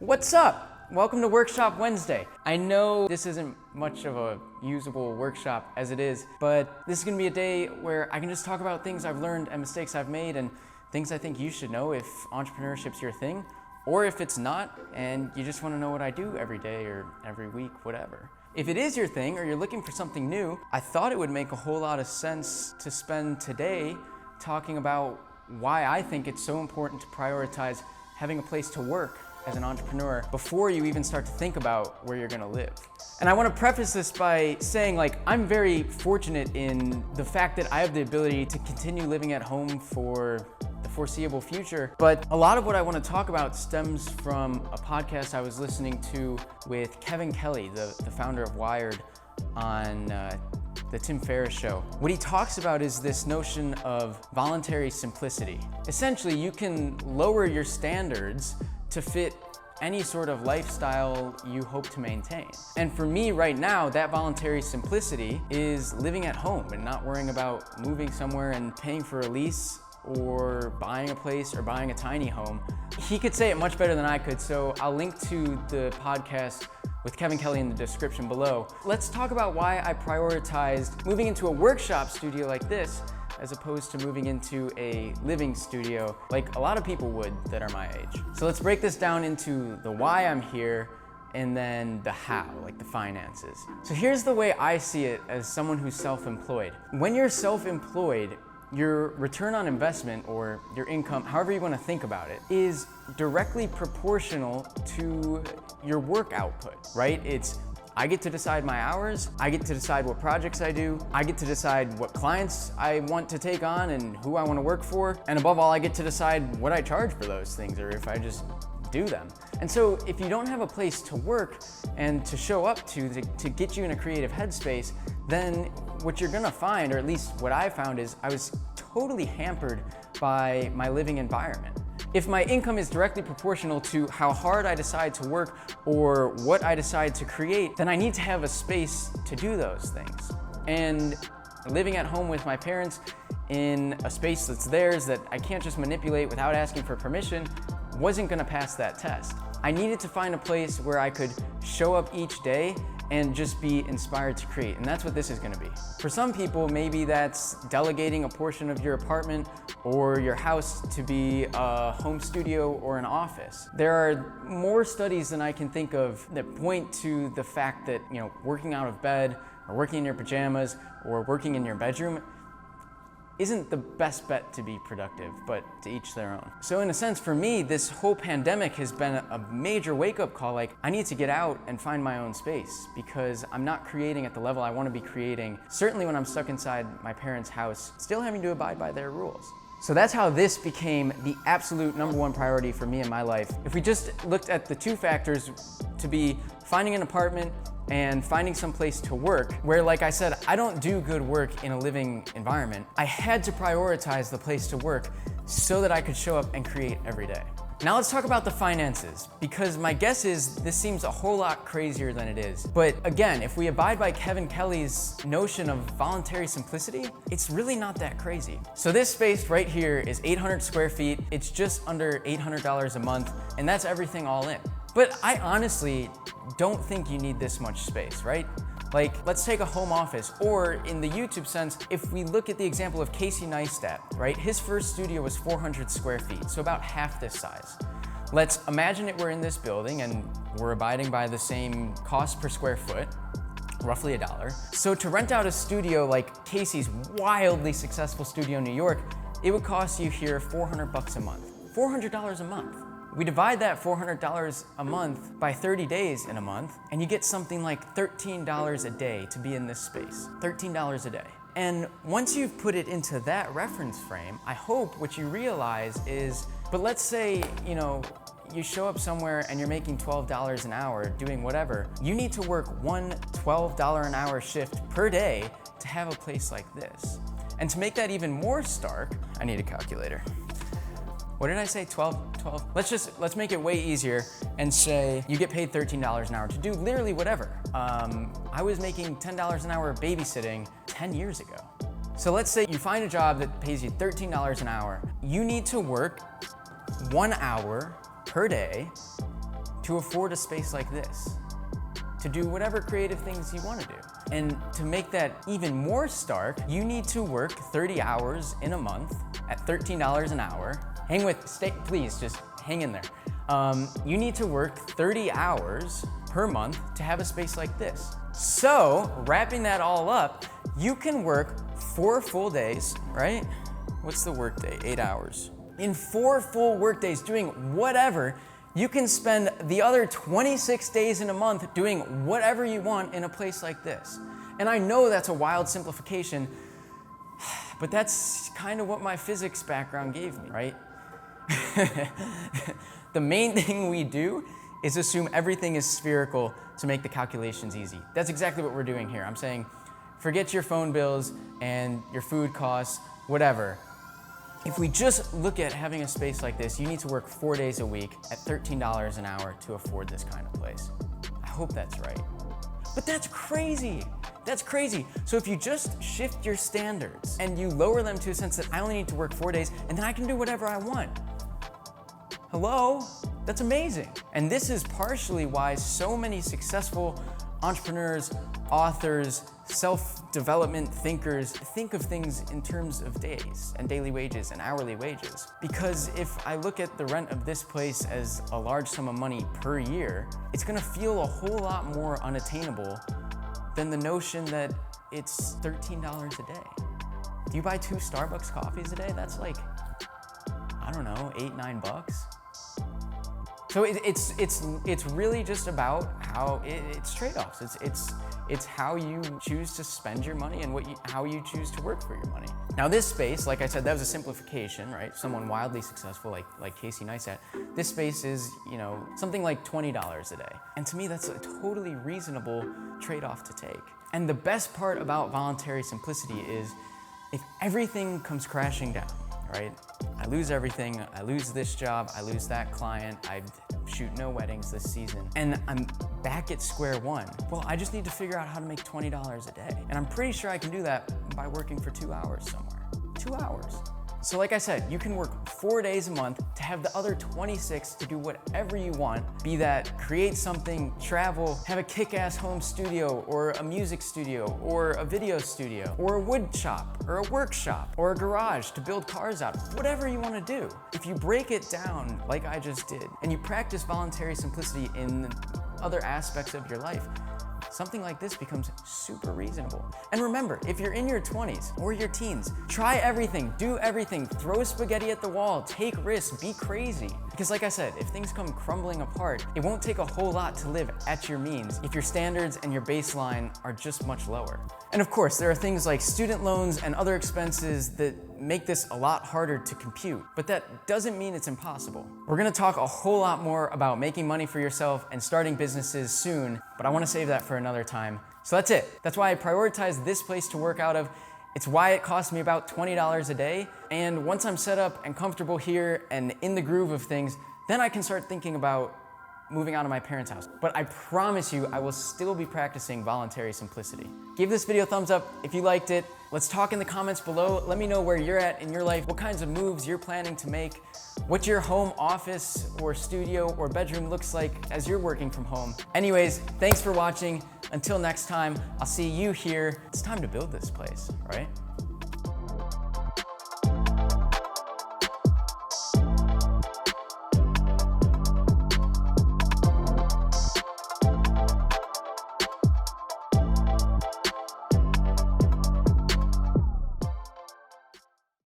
What's up? Welcome to Workshop Wednesday. I know this isn't much of a usable workshop as it is, but this is gonna be a day where I can just talk about things I've learned and mistakes I've made and things I think you should know if entrepreneurship's your thing, or if it's not and you just wanna know what I do every day or every week, whatever. If it is your thing or you're looking for something new, I thought it would make a whole lot of sense to spend today talking about why I think it's so important to prioritize having a place to work as an entrepreneur before you even start to think about where you're gonna live. And I wanna preface this by saying, I'm very fortunate in the fact that I have the ability to continue living at home for the foreseeable future. But a lot of what I wanna talk about stems from a podcast I was listening to with Kevin Kelly, the founder of Wired, on the Tim Ferriss show. What he talks about is this notion of voluntary simplicity. Essentially, you can lower your standards to fit any sort of lifestyle you hope to maintain. And for me right now, that voluntary simplicity is living at home and not worrying about moving somewhere and paying for a lease or buying a place or buying a tiny home. He could say it much better than I could, so I'll link to the podcast with Kevin Kelly in the description below. Let's talk about why I prioritized moving into a workshop studio like this as opposed to moving into a living studio like a lot of people would that are my age. So let's break this down into the why I'm here and then the how, like the finances. So here's the way I see it as someone who's self-employed. When you're self-employed, your return on investment or your income, however you want to think about it, is directly proportional to your work output, right? I get to decide my hours, I get to decide what projects I do, I get to decide what clients I want to take on and who I want to work for, and above all, I get to decide what I charge for those things or if I just do them. And so if you don't have a place to work and to show up to get you in a creative headspace, then what you're gonna find, or at least what I found, is I was totally hampered by my living environment. If my income is directly proportional to how hard I decide to work or what I decide to create, then I need to have a space to do those things. And living at home with my parents in a space that's theirs that I can't just manipulate without asking for permission wasn't gonna pass that test. I needed to find a place where I could show up each day and just be inspired to create, and that's what this is gonna be. For some people, maybe that's delegating a portion of your apartment or your house to be a home studio or an office. There are more studies than I can think of that point to the fact that, working out of bed or working in your pajamas or working in your bedroom isn't the best bet to be productive, but to each their own. So in a sense, for me, this whole pandemic has been a major wake-up call. I need to get out and find my own space because I'm not creating at the level I want to be creating, certainly when I'm stuck inside my parents' house, still having to abide by their rules. So that's how this became the absolute #1 priority for me in my life. If we just looked at the two factors to be finding an apartment and finding some place to work, where, like I said, I don't do good work in a living environment, I had to prioritize the place to work so that I could show up and create every day. Now let's talk about the finances, because my guess is this seems a whole lot crazier than it is. But again, if we abide by Kevin Kelly's notion of voluntary simplicity, it's really not that crazy. So this space right here is 800 square feet. It's just under $800 a month, and that's everything all in. But I honestly don't think you need this much space, right? Let's take a home office, or in the YouTube sense, if we look at the example of Casey Neistat, right? His first studio was 400 square feet, so about half this size. Let's imagine we're in this building and we're abiding by the same cost per square foot, roughly $1. So to rent out a studio like Casey's wildly successful studio in New York, it would cost you here $400 a month. $400 a month. We divide that $400 a month by 30 days in a month, and you get something like $13 a day to be in this space. $13 a day. And once you've put it into that reference frame, I hope what you realize is, but let's say, you show up somewhere and you're making $12 an hour doing whatever. You need to work one $12 an hour shift per day to have a place like this. And to make that even more stark, I need a calculator. What did I say, 12? Let's make it way easier and say you get paid $13 an hour to do literally whatever. I was making $10 an hour babysitting 10 years ago. So let's say you find a job that pays you $13 an hour. You need to work 1 hour per day to afford a space like this, to do whatever creative things you want to do. And to make that even more stark, you need to work 30 hours in a month at $13 an hour. Please just hang in there. You need to work 30 hours per month to have a space like this. So, wrapping that all up, you can work 4 full days, right? What's the work day? 8 hours. In 4 full work days doing whatever, you can spend the other 26 days in a month doing whatever you want in a place like this. And I know that's a wild simplification, but that's kind of what my physics background gave me, right? The main thing we do is assume everything is spherical to make the calculations easy. That's exactly what we're doing here. I'm saying, forget your phone bills and your food costs, whatever. If we just look at having a space like this, you need to work 4 days a week at $13 an hour to afford this kind of place. I hope that's right. But that's crazy. That's crazy. So if you just shift your standards and you lower them to a sense that I only need to work 4 days and then I can do whatever I want. Hello? That's amazing. And this is partially why so many successful entrepreneurs, authors, self-development thinkers think of things in terms of days and daily wages and hourly wages. Because if I look at the rent of this place as a large sum of money per year, it's gonna feel a whole lot more unattainable than the notion that it's $13 a day. Do you buy 2 Starbucks coffees a day? That's like, I don't know, $8-9. So it's really just about how it's trade-offs. It's how you choose to spend your money and how you choose to work for your money. Now this space, like I said, that was a simplification, right? Someone wildly successful like Casey Neistat. This space is, something like $20 a day. And to me, that's a totally reasonable trade-off to take. And the best part about voluntary simplicity is if everything comes crashing down, right? I lose everything, I lose this job, I lose that client, I shoot no weddings this season, and I'm back at square one. Well, I just need to figure out how to make $20 a day. And I'm pretty sure I can do that by working for 2 hours somewhere. 2 hours. So like I said, you can work 4 days a month to have the other 26 to do whatever you want, be that create something, travel, have a kick-ass home studio, or a music studio, or a video studio, or a wood shop, or a workshop, or a garage to build cars out of, whatever you want to do. If you break it down like I just did, and you practice voluntary simplicity in other aspects of your life, something like this becomes super reasonable. And remember, if you're in your 20s or your teens, try everything, do everything, throw spaghetti at the wall, take risks, be crazy. Because like I said, if things come crumbling apart, it won't take a whole lot to live at your means if your standards and your baseline are just much lower. And of course, there are things like student loans and other expenses that make this a lot harder to compute, but that doesn't mean it's impossible. We're gonna talk a whole lot more about making money for yourself and starting businesses soon, but I wanna save that for another time. So that's it. That's why I prioritize this place to work out of. It's why it costs me about $20 a day. And once I'm set up and comfortable here and in the groove of things, then I can start thinking about moving out of my parents' house. But I promise you, I will still be practicing voluntary simplicity. Give this video a thumbs up if you liked it. Let's talk in the comments below. Let me know where you're at in your life, what kinds of moves you're planning to make, what your home office or studio or bedroom looks like as you're working from home. Anyways, thanks for watching. Until next time, I'll see you here. It's time to build this place, right?